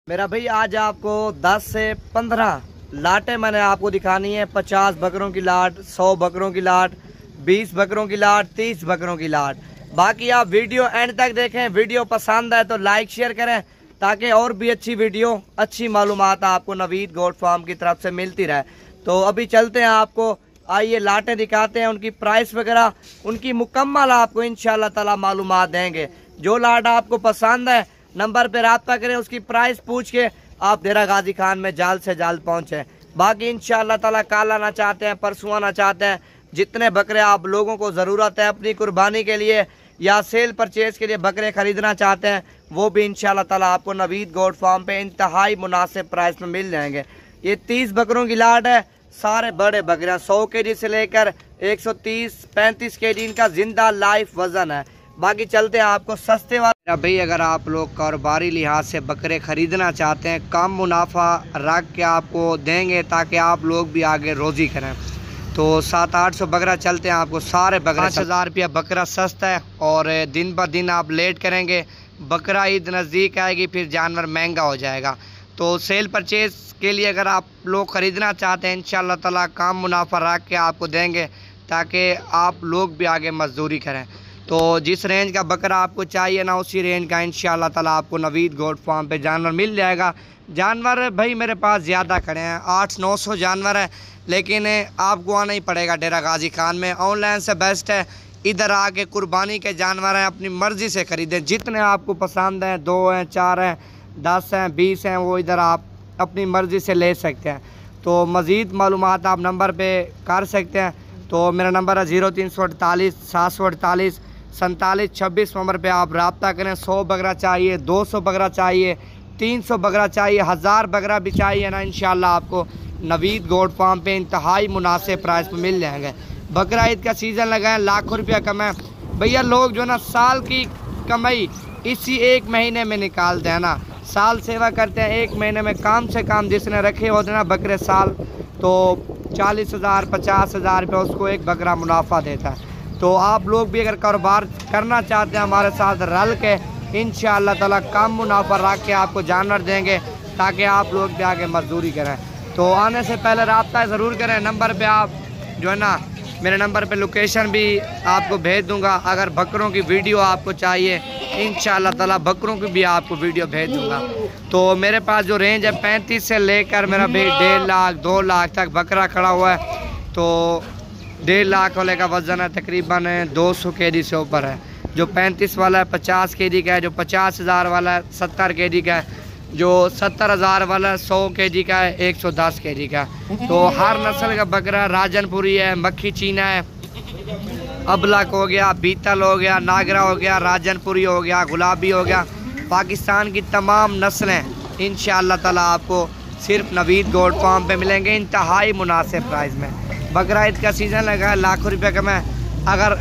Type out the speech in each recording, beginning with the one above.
मेरा भाई आज आपको 10 से 15 लाटें मैंने आपको दिखानी है। 50 बकरों की लाट, 100 बकरों की लाट, 20 बकरों की लाट, 30 बकरों की लाट। बाकी आप वीडियो एंड तक देखें। वीडियो पसंद है तो लाइक शेयर करें ताकि और भी अच्छी वीडियो, अच्छी मालूमात आपको नवीद गोट फार्म की तरफ से मिलती रहे। तो अभी चलते हैं, आपको आइए लाटें दिखाते हैं, उनकी प्राइस वगैरह उनकी मुकम्मल आपको इंशाल्लाह ताला मालूमात देंगे। जो लाट आपको पसंद है नंबर पे राब्ता करें, उसकी प्राइस पूछ के आप डेरा गाजी खान में जल्द से जल्द पहुंचे। बाकी इंशाल्लाह ताला कल आना चाहते हैं, परसों आना चाहते हैं, जितने बकरे आप लोगों को ज़रूरत है अपनी कुर्बानी के लिए या सेल परचेज के लिए बकरे खरीदना चाहते हैं, वो भी इंशाल्लाह ताला आपको नवीद गोट फार्म पे इंतहाई मुनासिब प्राइस में मिल जाएंगे। ये 30 बकरों की लाट है, सारे बड़े बकरे 100 केजी से लेकर 130-35 केजी इनका जिंदा लाइफ वजन है। बाकी चलते हैं आपको सस्ते वाले। भाई अगर आप लोग कारोबारी लिहाज से बकरे खरीदना चाहते हैं, कम मुनाफा रख के आपको देंगे ताकि आप लोग भी आगे रोज़ी करें, तो 700-800 बकरा चलते हैं आपको सारे बकरे 5000 रुपया बकरा सस्ता है। और दिन ब दिन आप लेट करेंगे, बकरा ईद नज़दीक आएगी, फिर जानवर महंगा हो जाएगा। तो सेल परचेज के लिए अगर आप लोग ख़रीदना चाहते हैं, इंशाल्लाह ताला कम मुनाफा रख के आपको देंगे ताकि आप लोग भी आगे मजदूरी करें। तो जिस रेंज का बकरा आपको चाहिए ना, उसी रेंज का इंशाल्लाह ताला आपको नवीद गोट फार्म पे जानवर मिल जाएगा। जानवर भाई मेरे पास ज़्यादा खड़े हैं, 800-900 जानवर है, लेकिन आपको आना ही पड़ेगा डेरा गाजी खान में। ऑनलाइन से बेस्ट है, इधर आके कुर्बानी के जानवर हैं, अपनी मर्ज़ी से ख़रीदें। जितने आपको पसंद हैं, 2 हैं, 4 हैं, 10 हैं, 20 हैं, वो इधर आप अपनी मर्ज़ी से ले सकते हैं। तो मज़ीद मालूमात आप नंबर पे कर सकते हैं। तो मेरा नंबर है 0348 748 4726 नंबर पे आप रब्ता करें। 100 बकरा चाहिए, 200 बकरा चाहिए, 300 बकरा चाहिए, 1000 बकरा भी चाहिए ना, इंशाल्लाह आपको नवीद गोट फार्म पे इंतहाई मुनासिब प्राइस पे मिल जाएंगे। बकरा ईद का सीज़न लगा है, लाखों रुपया कमाएं भैया। लोग जो है ना साल की कमाई इसी एक महीने में निकालते हैं ना, साल सेवा करते हैं, एक महीने में काम से काम जिसने रखे होते ना बकरे साल, तो 40,000 50,000 रुपये उसको एक बकरा मुनाफा देता है। तो आप लोग भी अगर कारोबार करना चाहते हैं हमारे साथ रल के, इंशाअल्लाह ताला कम मुनाफा रख के आपको जानवर देंगे ताकि आप लोग भी आगे मजदूरी करें। तो आने से पहले रब्ता ज़रूर करें। नंबर पे आप जो है ना, मेरे नंबर पे लोकेशन भी आपको भेज दूंगा। अगर बकरों की वीडियो आपको चाहिए, इंशाअल्लाह ताला बकरों की भी आपको वीडियो भेज दूंगा। तो मेरे पास जो रेंज है 35 से लेकर मेरा भाई 1.5 लाख 2 लाख तक बकरा खड़ा हुआ है। तो 1.5 लाख वाले का वज़न है तकरीबन 200 केजी से ऊपर है, जो 35 वाला है 50 केजी का है, जो 50,000 वाला है 70 केजी का है, जो 70,000 वाला 100 केजी का है, 110 केजी का। तो हर नस्ल का बकरा, राजनपुरी है, मक्खी चीना है, अबलक हो गया, बीतल हो गया, नागरा हो गया, राजनपुरी हो गया, गुलाबी हो गया, पाकिस्तान की तमाम नस्लें इंशाअल्लाह ताला आपको सिर्फ नवीद गोट फार्म पे मिलेंगे इंतहाई मुनासिब प्राइस में। बकरा ईद का सीज़न लगा है, लाखों रुपये कमाएं। अगर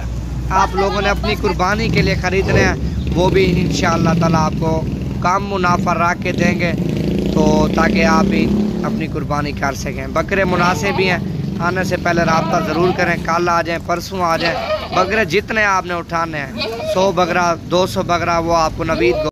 आप लोगों ने अपनी कुर्बानी के लिए ख़रीदने हैं, वो भी इंशाअल्लाह ताला आपको कम मुनाफा रख के देंगे, तो ताकि आप भी अपनी कुर्बानी कर सकें। बकरे मुनासिब भी हैं, आने से पहले रब्ता ज़रूर करें। कल आ जाएँ, परसों आ जाएँ, बकरे जितने आपने उठाने हैं, 100 बकरा 200 बकरा, वो आपको नवीद